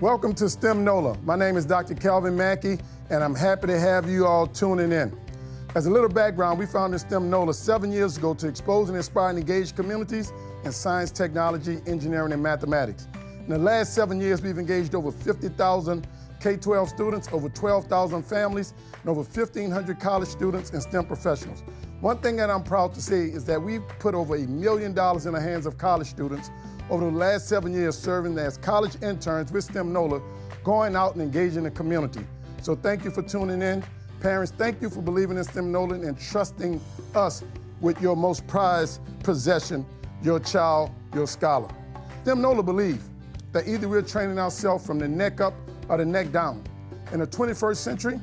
Welcome to STEM Nola. My name is Dr. Calvin Mackey, and I'm happy to have you all tuning in. As a little background, we founded STEM Nola 7 years ago to expose and inspire and engage communities in science, technology, engineering, and mathematics. In the last 7 years, we've engaged over 50,000 K-12 students, over 12,000 families, and over 1,500 college students and STEM professionals. One thing that I'm proud to say is that we've put over $1 million in the hands of college students over the last 7 years serving as college interns with STEM Nola, going out and engaging the community. So thank you for tuning in. Parents, thank you for believing in STEM Nola and trusting us with your most prized possession, your child, your scholar. STEM Nola believe that either we're training ourselves from the neck up or the neck down. In the 21st century,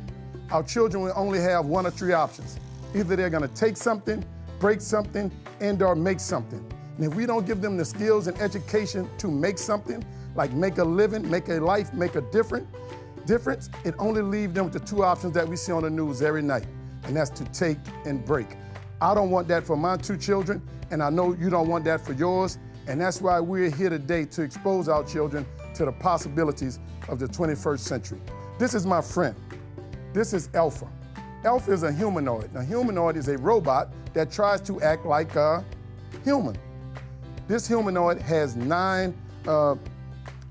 our children will only have one or three options. Either they're gonna take something, break something, and/or make something. And if we don't give them the skills and education to make something, like make a living, make a life, make a difference, it only leaves them with the two options that we see on the news every night, and that's to take and break. I don't want that for my two children, and I know you don't want that for yours, and that's why we're here today to expose our children to the possibilities of the 21st century. This is my friend. This is Alpha. Alpha is a humanoid. A humanoid is a robot that tries to act like a human. This humanoid has 9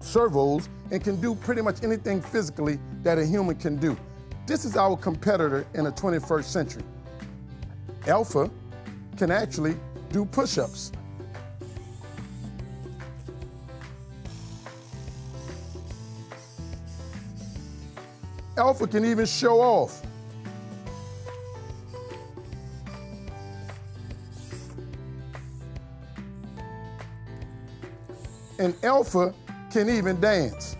servos and can do pretty much anything physically that a human can do. This is our competitor in the 21st century. Alpha can actually do push-ups. Alpha can even show off. And Alpha can even dance.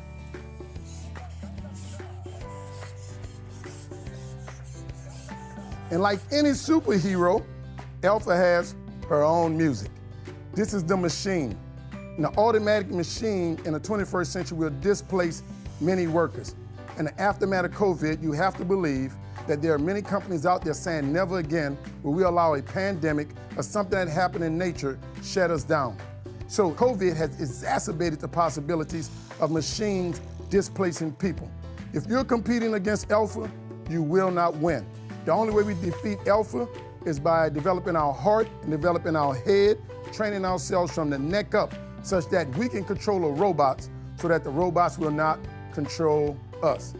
And like any superhero, Alpha has her own music. This is the machine. And the automatic machine in the 21st century will displace many workers. In the aftermath of COVID, you have to believe that there are many companies out there saying never again will we allow a pandemic or something that happened in nature shut us down. So COVID has exacerbated the possibilities of machines displacing people. If you're competing against Alpha, you will not win. The only way we defeat Alpha is by developing our heart and developing our head, training ourselves from the neck up such that we can control the robots so that the robots will not control us.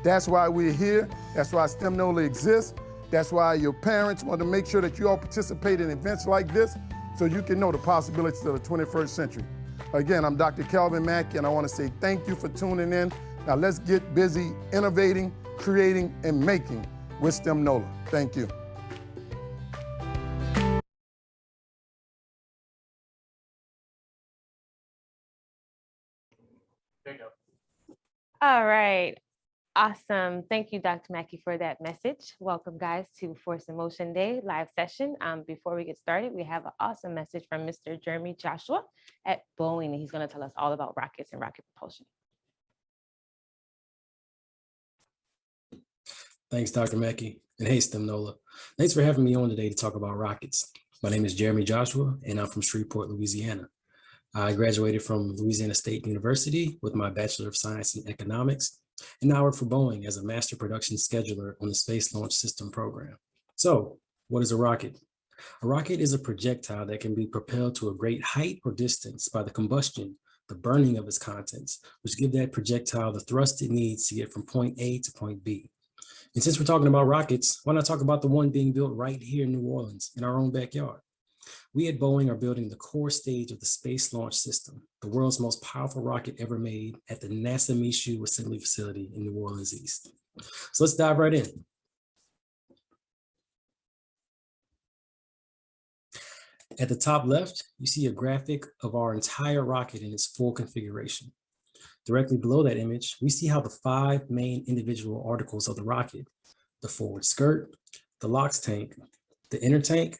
That's why we're here. That's why STEM Nola exists. That's why your parents want to make sure that you all participate in events like this so you can know the possibilities of the 21st century. Again, I'm Dr. Calvin Mackey, and I want to say thank you for tuning in. Now let's get busy innovating, creating, and making with STEM Nola. Thank you. There you go. All right. Awesome. Thank you, Dr. Mackey, for that message. Welcome, guys, to Force in Motion Day live session. Before we get started, we have an awesome message from Mr. Jeremy Joshua at Boeing, and he's going to tell us all about rockets and rocket propulsion. Thanks, Dr. Mackey. And hey, STEM Nola. Thanks for having me on today to talk about rockets. My name is Jeremy Joshua, and I'm from Shreveport, Louisiana. I graduated from Louisiana State University with my Bachelor of Science in Economics, and now work for Boeing as a master production scheduler on the Space Launch System program. So, what is a rocket? A rocket is a projectile that can be propelled to a great height or distance by the combustion, the burning of its contents, which give that projectile the thrust it needs to get from point A to point B. And since we're talking about rockets, why not talk about the one being built right here in New Orleans in our own backyard? We at Boeing are building the core stage of the Space Launch System, the world's most powerful rocket ever made at the NASA Michoud Assembly Facility in New Orleans East. So let's dive right in. At the top left, you see a graphic of our entire rocket in its full configuration. Directly below that image, we see how the 5 main individual articles of the rocket, the forward skirt, the LOX tank, the inner tank,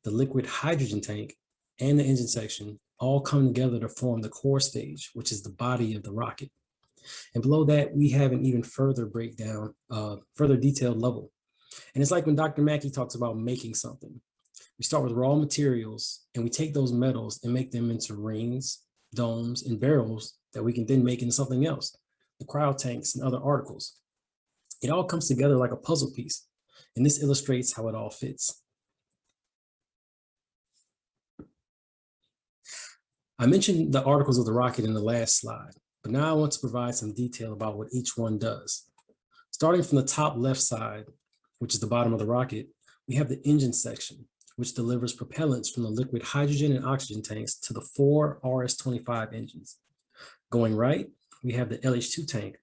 the liquid hydrogen tank, and the engine section all come together to form the core stage, which is the body of the rocket. And below that, we have an even further breakdown, further detailed level. And it's like when Dr. Mackey talks about making something. We start with raw materials and we take those metals and make them into rings, domes, and barrels that we can then make into something else. the cryo tanks, and other articles. It all comes together like a puzzle piece, and this illustrates how it all fits. I mentioned the articles of the rocket in the last slide, but now I want to provide some detail about what each one does. Starting from the top left side, which is the bottom of the rocket, we have the engine section, which delivers propellants from the liquid hydrogen and oxygen tanks to the 4 RS-25 engines. Going right, we have the LH2 tank,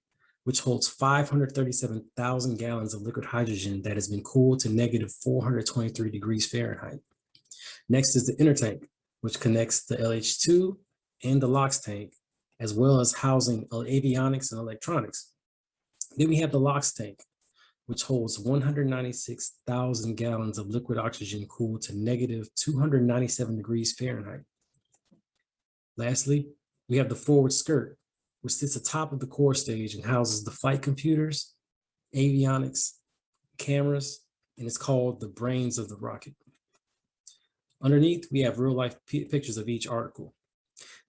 which holds 537,000 gallons of liquid hydrogen that has been cooled to negative 423 degrees Fahrenheit. Next is the inner tank, which connects the LH2 and the LOX tank, as well as housing avionics and electronics. Then we have the LOX tank, which holds 196,000 gallons of liquid oxygen cooled to negative 297 degrees Fahrenheit. Lastly, we have the forward skirt, which sits atop of the core stage and houses the flight computers, avionics, cameras, and it's called the brains of the rocket. Underneath, we have real-life pictures of each article.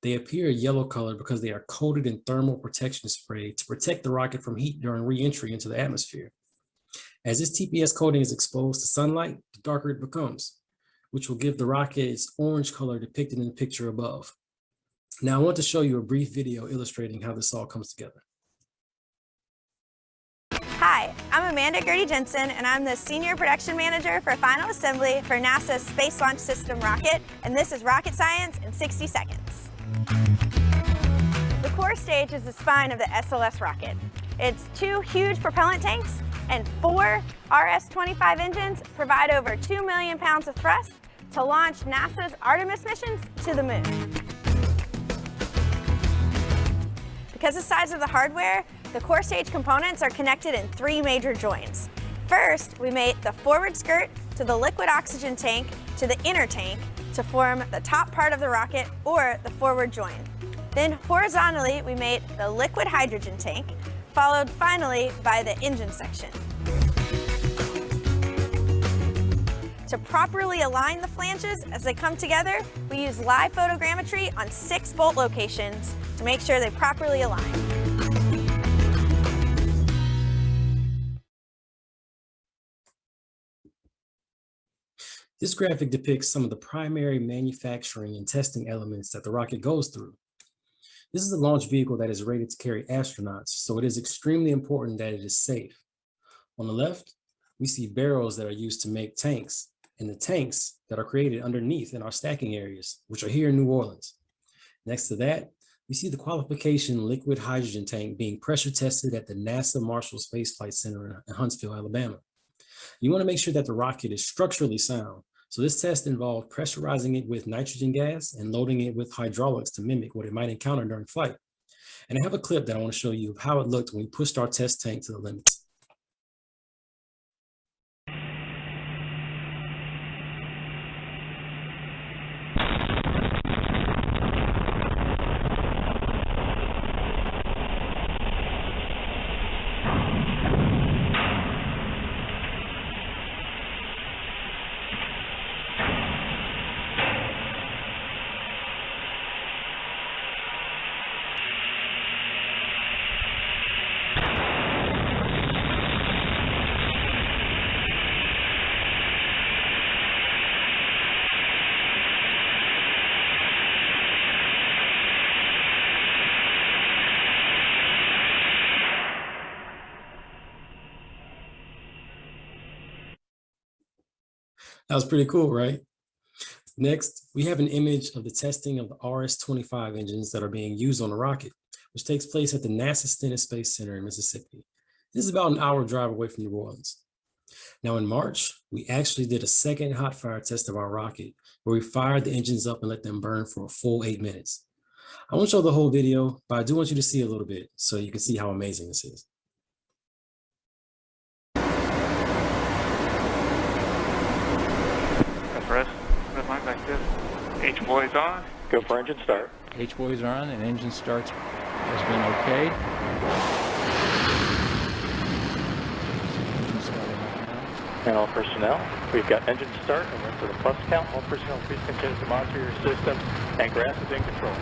They appear yellow color because they are coated in thermal protection spray to protect the rocket from heat during re-entry into the atmosphere. As this TPS coating is exposed to sunlight, the darker it becomes, which will give the rocket its orange color depicted in the picture above. Now, I want to show you a brief video illustrating how this all comes together. Hi, I'm Amanda Gertie-Jensen, and I'm the Senior Production Manager for Final Assembly for NASA's Space Launch System rocket, and this is Rocket Science in 60 seconds. The core stage is the spine of the SLS rocket. Its 2 huge propellant tanks and 4 RS-25 engines provide over 2 million pounds of thrust to launch NASA's Artemis missions to the moon. Because of the size of the hardware, the core stage components are connected in 3 major joins. First, we made the forward skirt to the liquid oxygen tank to the inner tank to form the top part of the rocket, or the forward join. Then horizontally, we made the liquid hydrogen tank, followed finally by the engine section. To properly align the flanges as they come together, we use live photogrammetry on 6 bolt locations to make sure they properly align. This graphic depicts some of the primary manufacturing and testing elements that the rocket goes through. This is a launch vehicle that is rated to carry astronauts, so it is extremely important that it is safe. On the left, we see barrels that are used to make tanks, and the tanks that are created underneath in our stacking areas, which are here in New Orleans. Next to that, we see the Qualification liquid hydrogen tank being pressure tested at the NASA Marshall Space Flight Center in Huntsville, Alabama. You want to make sure that the rocket is structurally sound. So this test involved pressurizing it with nitrogen gas and loading it with hydraulics to mimic what it might encounter during flight. And I have a clip that I want to show you of how it looked when we pushed our test tank to the limits. That was pretty cool, right? Next, we have an image of the testing of the RS-25 engines that are being used on the rocket, which takes place at the NASA Stennis Space Center in Mississippi. This is about an hour drive away from New Orleans. Now in March, we actually did a second hot fire test of our rocket, where we fired the engines up and let them burn for a full 8 minutes. I won't show the whole video, but I do want you to see a little bit so you can see how amazing this is. Press, red line back there. H-boys on. Go for engine start. H-boys are on and engine starts has been okay. And all personnel, we've got engine start and we're to the plus count. All personnel, please continue to monitor your system, and grass is in control.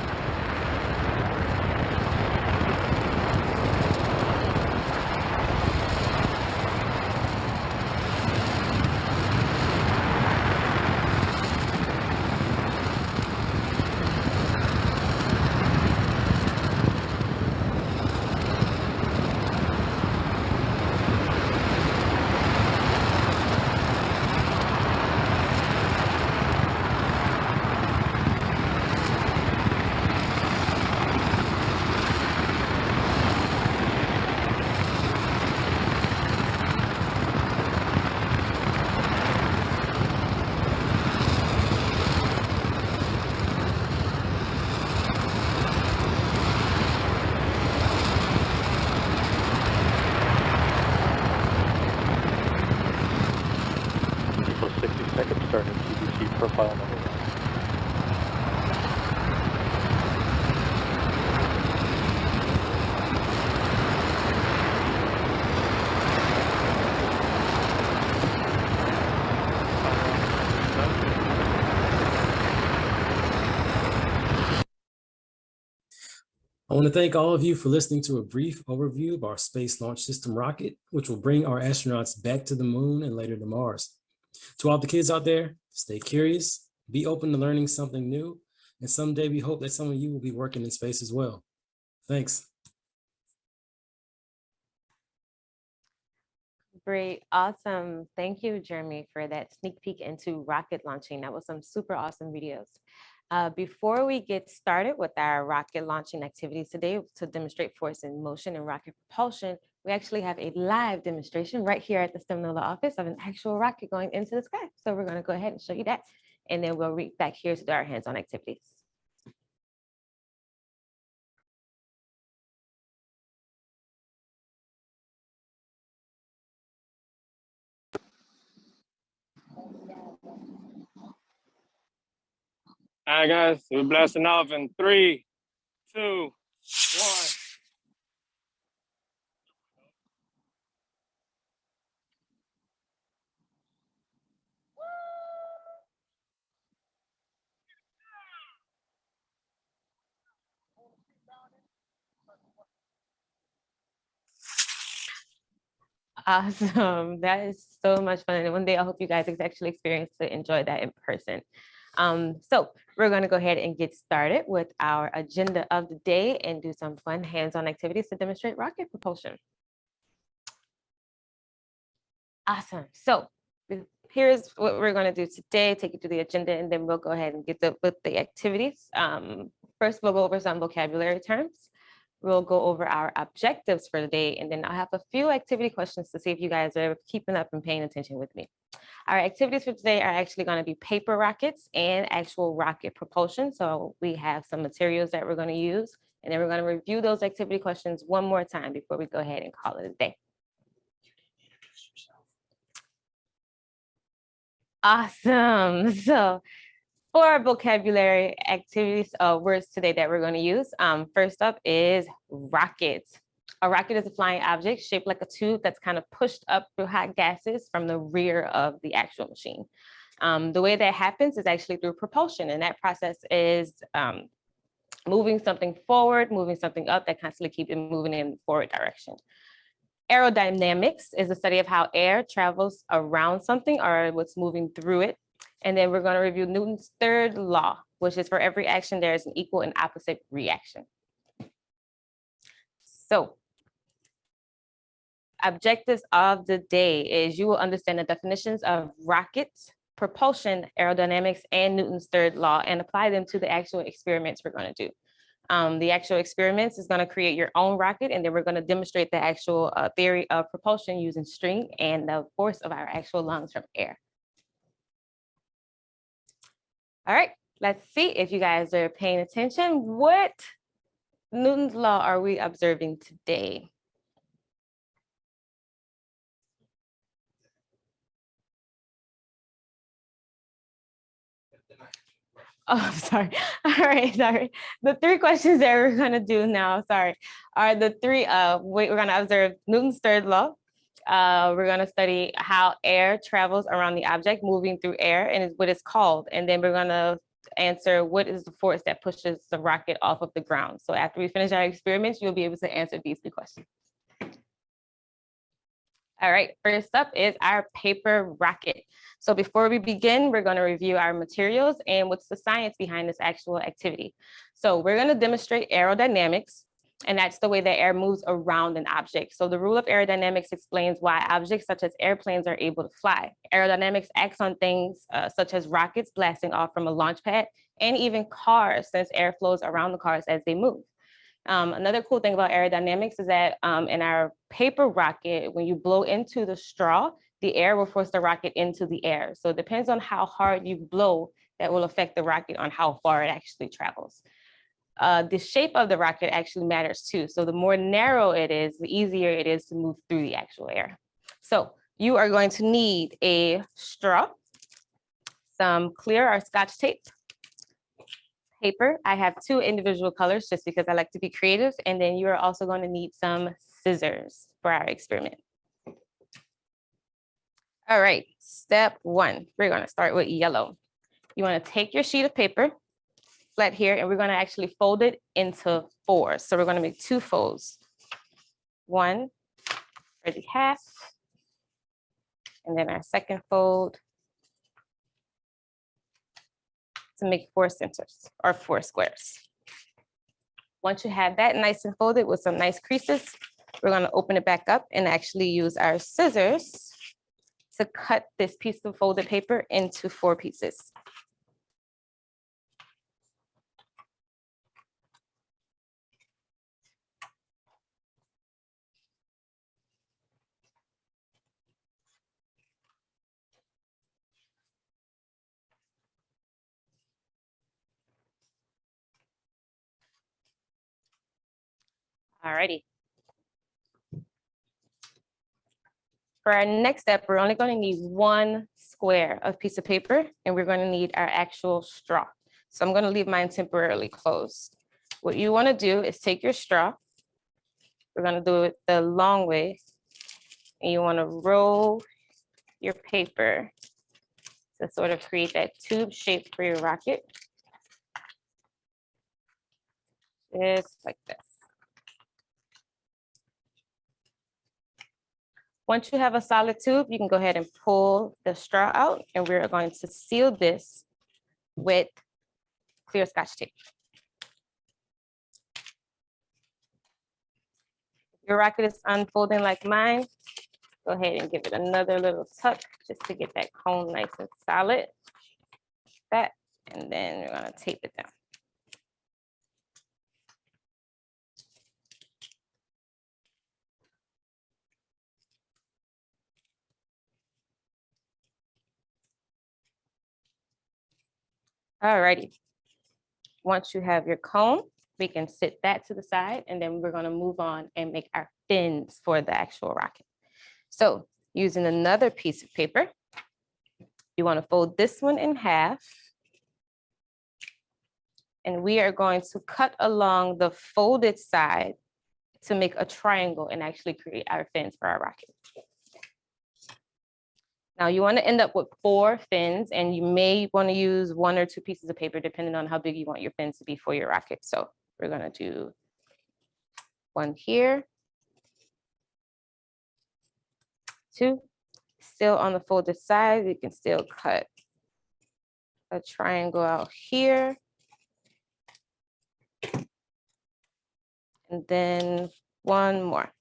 profile number 1. I want to thank all of you for listening to a brief overview of our Space Launch System rocket, which will bring our astronauts back to the moon and later to Mars. To all the kids out there, stay curious, be open to learning something new, and someday we hope that some of you will be working in space as well. Thanks. Great, awesome. Thank you, Jeremy, for that sneak peek into rocket launching. That was some super awesome videos. Before we get started with our rocket launching activities today to demonstrate force in motion and rocket propulsion, we actually have a live demonstration right here at the STEM Nola office of an actual rocket going into the sky. So we're going to go ahead and show you that, and then we'll read back here to do our hands-on activities. All right, guys, we're blasting off in 3, 2, 1. Awesome. That is so much fun. And one day I hope you guys actually experience to enjoy that in person. So we're going to go ahead and get started with our agenda of the day and do some fun hands-on activities to demonstrate rocket propulsion. Awesome. So here's what we're going to do today, take you through the agenda, and then we'll go ahead and get with the activities. First, we'll go over some vocabulary terms. We'll go over our objectives for the day, and then I'll have a few activity questions to see if you guys are keeping up and paying attention with me. Our activities for today are actually going to be paper rockets and actual rocket propulsion. So we have some materials that we're going to use, and then we're going to review those activity questions one more time before we go ahead and call it a day. Awesome. So for our vocabulary activities, words today that we're going to use, first up is rocket. A rocket is a flying object shaped like a tube that's kind of pushed up through hot gases from the rear of the actual machine. The way that happens is actually through propulsion, and that process is moving something forward, moving something up that constantly keeps it moving in the forward direction. Aerodynamics is the study of how air travels around something or what's moving through it. And then we're going to review Newton's third law, which is for every action, there is an equal and opposite reaction. So objectives of the day is you will understand the definitions of rockets, propulsion, aerodynamics, and Newton's third law, and apply them to the actual experiments we're going to do. The actual experiments is going to create your own rocket, and then we're going to demonstrate the actual theory of propulsion using string and the force of our actual lungs from air. All right, let's see if you guys are paying attention. What Newton's law are we observing today? Oh, sorry. All right, sorry. The three questions that we're going to do now, sorry, are the three, we're going to observe Newton's third law. We're going to study how air travels around the object moving through air and what it's called. And then we're going to answer what is the force that pushes the rocket off of the ground. So after we finish our experiments, you'll be able to answer these three questions. All right, first up is our paper rocket. So before we begin, we're going to review our materials and what's the science behind this actual activity. So we're going to demonstrate aerodynamics, and that's the way that air moves around an object. So the rule of aerodynamics explains why objects such as airplanes are able to fly. Aerodynamics acts on things such as rockets blasting off from a launch pad, and even cars, since air flows around the cars as they move. Another cool thing about aerodynamics is that in our paper rocket, when you blow into the straw, the air will force the rocket into the air. So it depends on how hard you blow that will affect the rocket on how far it actually travels. The shape of the rocket actually matters too. So the more narrow it is, the easier it is to move through the actual air. So you are going to need a straw, some clear or Scotch tape, paper. I have 2 individual colors just because I like to be creative. And then you are also going to need some scissors for our experiment. All right, step 1, we're going to start with yellow. You want to take your sheet of paper, flat here, and we're going to actually fold it into 4. So we're going to make 2 folds. 1 for the half, and then our second fold to make 4 centers or 4 squares. Once you have that nice and folded with some nice creases, we're going to open it back up and actually use our scissors to cut this piece of folded paper into 4 pieces. Alrighty. For our next step, we're only going to need 1 square of piece of paper, and we're going to need our actual straw. So I'm going to leave mine temporarily closed. What you want to do is take your straw. We're going to do it the long way, and you want to roll your paper to sort of create that tube shape for your rocket. Just like this. Once you have a solid tube, you can go ahead and pull the straw out, and we're going to seal this with clear Scotch tape. If your rocket is unfolding like mine, go ahead and give it another little tuck just to get that cone nice and solid. That, and then we're gonna tape it down. Alrighty. Once you have your cone, we can sit that to the side, and then we're gonna move on and make our fins for the actual rocket. So using another piece of paper, you wanna fold this one in half, and we are going to cut along the folded side to make a triangle and actually create our fins for our rocket. Now you want to end up with 4 fins, and you may want to use 1 or 2 pieces of paper depending on how big you want your fins to be for your rocket. So we're going to do 1 here, 2. Still on the folded side, you can still cut a triangle out here. And then 1 more.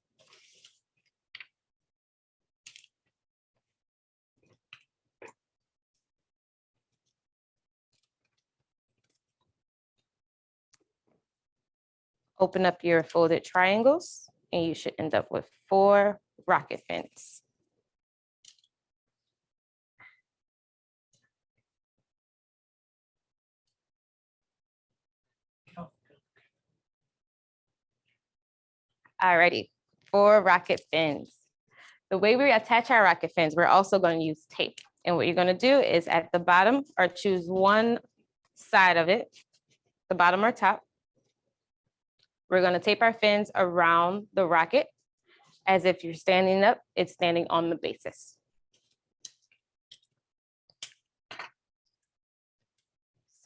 Open up your folded triangles, and you should end up with 4 rocket fins. Alrighty, 4 rocket fins. The way we attach our rocket fins, we're also going to use tape. And what you're going to do is at the bottom, or choose one side of it, the bottom or top. We're going to tape our fins around the rocket as if you're standing up, it's standing on the basis.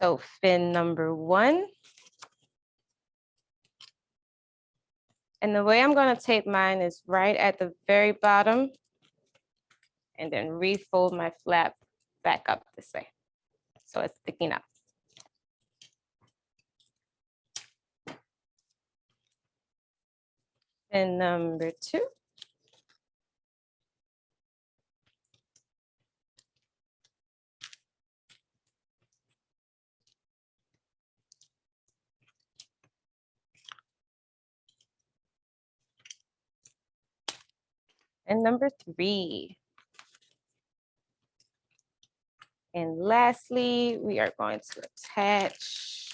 So fin number 1. And the way I'm going to tape mine is right at the very bottom, and then refold my flap back up this way, so it's sticking up. And number 2. And number 3. And lastly, we are going to attach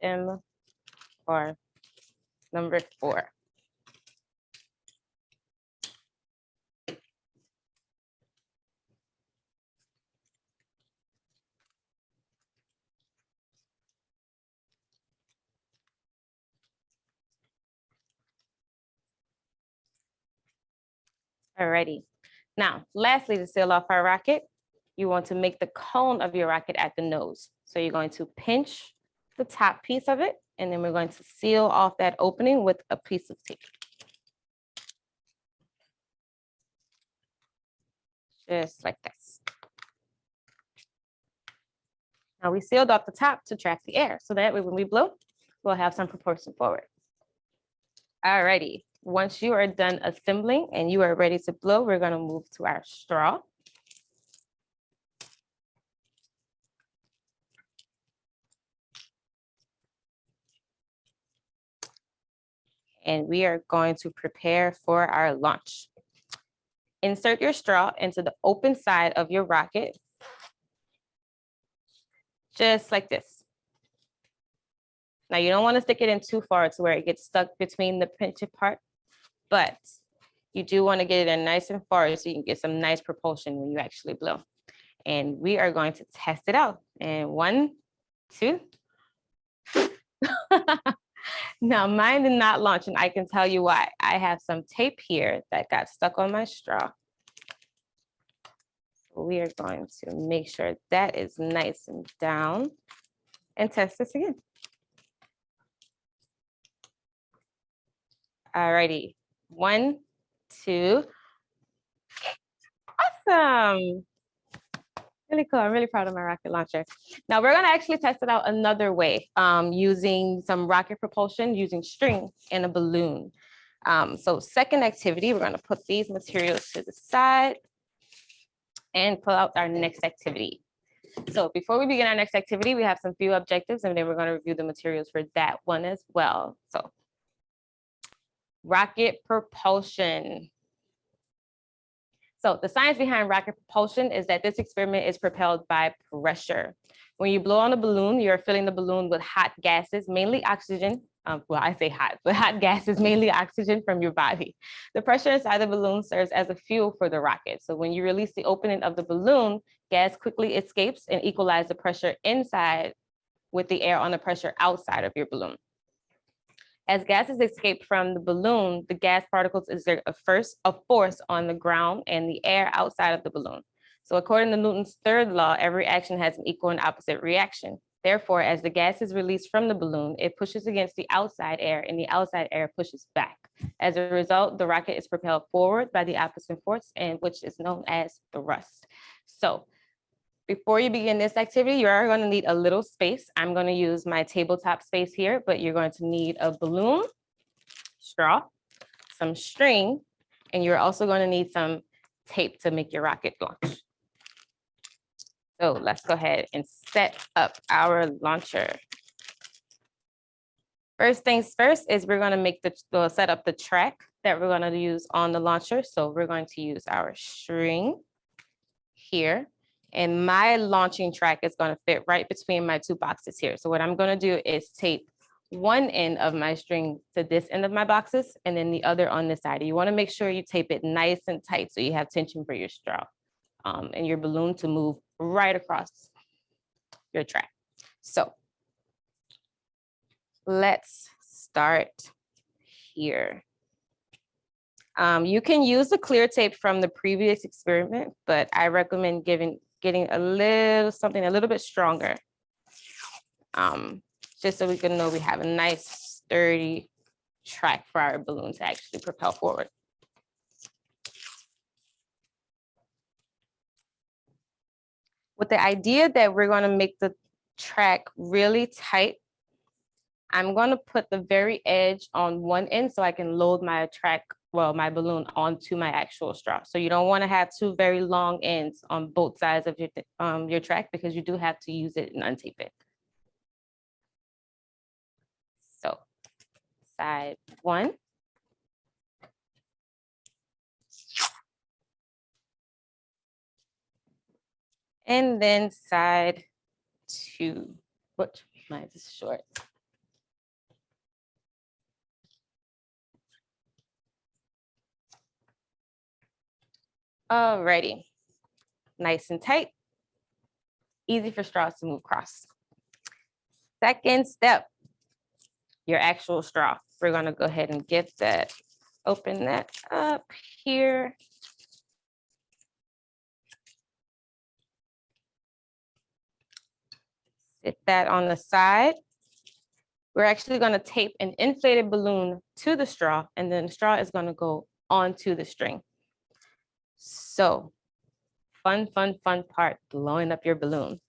them for number 4. Alrighty. Now, lastly, to seal off our rocket, you want to make the cone of your rocket at the nose. So you're going to pinch the top piece of it, and then we're going to seal off that opening with a piece of tape. Just like this. Now we sealed off the top to trap the air, so that way when we blow, we'll have some propulsion forward. Alrighty, once you are done assembling and you are ready to blow, we're gonna move to our straw. And we are going to prepare for our launch. Insert your straw into the open side of your rocket, just like this. Now you don't want to stick it in too far to where it gets stuck between the pinched part, but you do want to get it in nice and far so you can get some nice propulsion when you actually blow. And we are going to test it out. And 1, 2. Now mine did not launch, and I can tell you why. I have some tape here that got stuck on my straw. So we are going to make sure that is nice and down and test this again. Alrighty, 1, 2. Awesome. Really cool. I'm really proud of my rocket launcher. Now we're gonna actually test it out another way, using some rocket propulsion using string and a balloon. So second activity, we're gonna put these materials to the side and pull out our next activity. So before we begin our next activity, we have some few objectives, and then we're gonna review the materials for that one as well. So rocket propulsion. So the science behind rocket propulsion is that this experiment is propelled by pressure. When you blow on a balloon, you're filling the balloon with hot gases, mainly oxygen. Well, I say hot, but hot gases, mainly oxygen from your body. The pressure inside the balloon serves as a fuel for the rocket. So when you release the opening of the balloon, gas quickly escapes and equalizes the pressure inside with the air on the pressure outside of your balloon. As gases escape from the balloon, the gas particles exert a force on the ground and the air outside of the balloon. So according to Newton's third law, every action has an equal and opposite reaction. Therefore, as the gas is released from the balloon, it pushes against the outside air and the outside air pushes back. As a result, the rocket is propelled forward by the opposite force, and which is known as thrust. So before you begin this activity, you are going to need a little space. I'm going to use my tabletop space here, but you're going to need a balloon, straw, some string, and you're also going to need some tape to make your rocket launch. So let's go ahead and set up our launcher. First things first is we're going to set up the track that we're going to use on the launcher. So we're going to use our string here. And my launching track is going to fit right between my two boxes here. So what I'm going to do is tape one end of my string to this end of my boxes and then the other on this side. You want to make sure you tape it nice and tight so you have tension for your straw and your balloon to move right across your track. So let's start here. You can use the clear tape from the previous experiment, but I recommend getting something a little bit stronger, just so we can know we have a nice sturdy track for our balloon to actually propel forward. With the idea that we're going to make the track really tight, I'm going to put the very edge on one end so I can load my my balloon onto my actual straw. So you don't want to have two very long ends on both sides of your track because you do have to use it and untape it. So side one. And then side two, which mine is short. Alrighty, nice and tight, easy for straws to move across. Second step, your actual straw. We're gonna go ahead and get that, open that up here. Fit that on the side. We're actually going to tape an inflated balloon to the straw, and then the straw is going to go onto the string. So fun part, blowing up your balloon.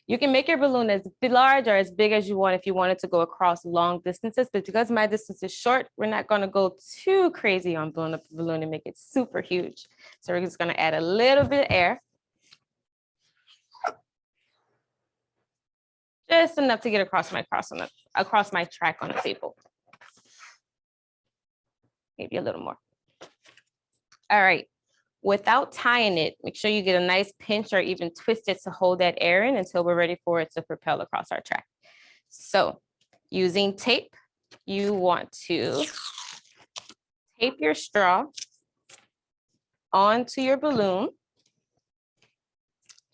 You can make your balloon as large or as big as you want if you want it to go across long distances, but because my distance is short, we're not going to go too crazy on blowing up the balloon and make it super huge. So we're just going to add a little bit of air. Just enough to get across my track on the table. Maybe a little more. All right. Without tying it, make sure you get a nice pinch or even twist it to hold that air in until we're ready for it to propel across our track. So using tape, you want to tape your straw onto your balloon,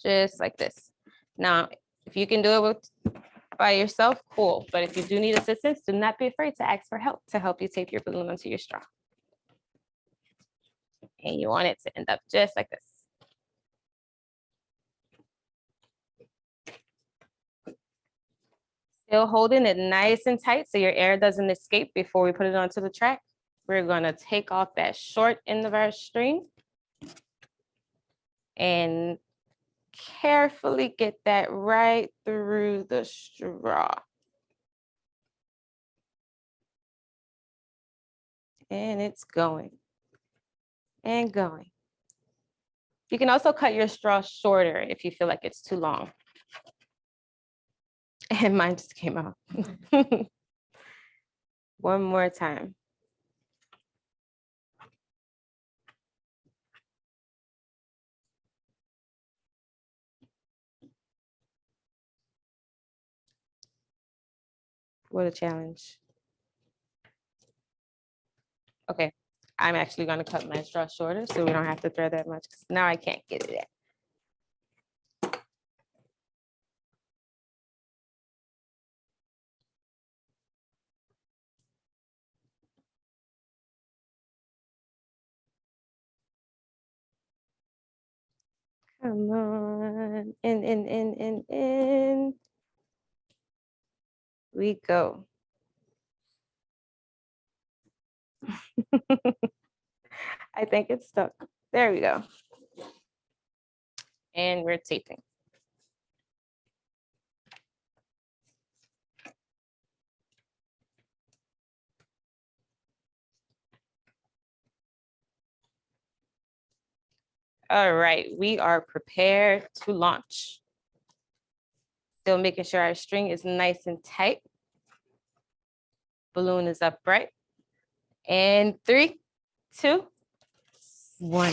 just like this. Now, if you can do it by yourself, cool. But if you do need assistance, do not be afraid to ask for help to help you tape your balloon onto your straw. And you want it to end up just like this. Still holding it nice and tight so your air doesn't escape before we put it onto the track. We're gonna take off that short end of our string and carefully get that right through the straw. And it's going and going. You can also cut your straw shorter if you feel like it's too long. And mine just came out. One more time. What a challenge. Okay, I'm actually gonna cut my straw shorter so we don't have to thread that much, because now I can't get it out. Come on, in. We go. I think it's stuck. There we go. And we're taping. All right, we are prepared to launch. Still making sure our string is nice and tight. Balloon is upright. And 3, 2, 1.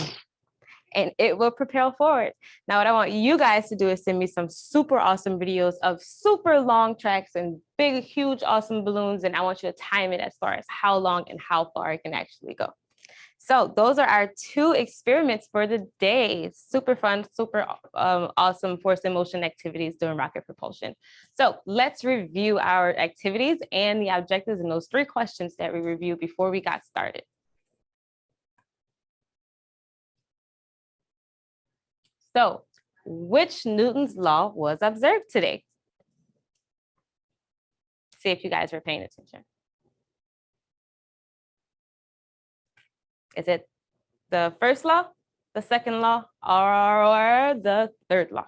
And it will propel forward. Now, what I want you guys to do is send me some super awesome videos of super long tracks and big, huge, awesome balloons. And I want you to time it as far as how long and how far it can actually go. So those are our 2 experiments for the day. Super fun, super awesome force in motion activities during rocket propulsion. So let's review our activities and the objectives in those 3 questions that we reviewed before we got started. So which Newton's law was observed today? See if you guys were paying attention. Is it the first law, the second law, or the third law?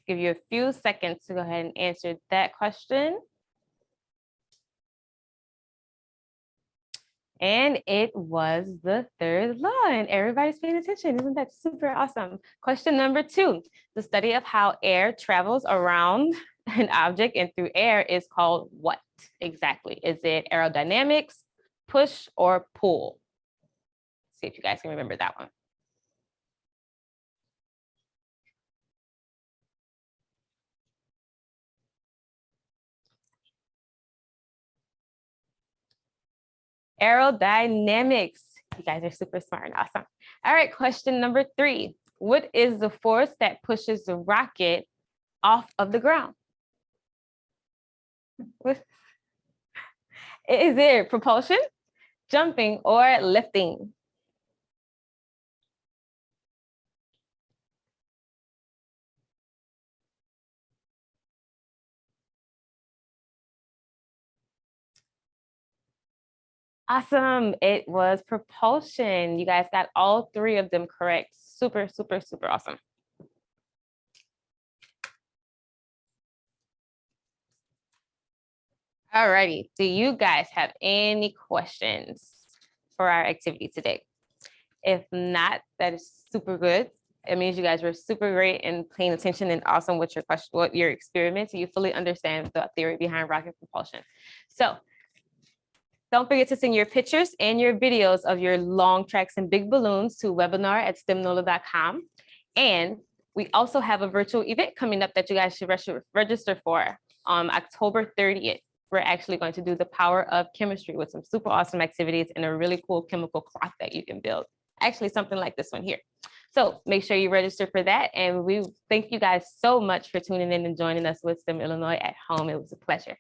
Give you a few seconds to go ahead and answer that question. And it was the third law, and everybody's paying attention. Isn't that super awesome? Question number 2, the study of how air travels around an object and through air is called what exactly? Is it aerodynamics, push, or pull? See if you guys can remember that one. Aerodynamics. You guys are super smart and awesome. All right, question number 3. What is the force that pushes the rocket off of the ground? Is it propulsion, jumping, or lifting? Awesome. It was propulsion. You guys got all three of them correct. Super, super, super awesome. All righty. Do you guys have any questions for our activity today? If not, that is super good. It means you guys were super great and paying attention and awesome with your question, what your experiments, so you fully understand the theory behind rocket propulsion. So don't forget to send your pictures and your videos of your long tracks and big balloons to webinar@stemnola.com. And we also have a virtual event coming up that you guys should register for on October 30th. We're actually going to do the power of chemistry with some super awesome activities and a really cool chemical clock that you can build. Actually, something like this one here. So make sure you register for that. And we thank you guys so much for tuning in and joining us with STEM Illinois at home. It was a pleasure.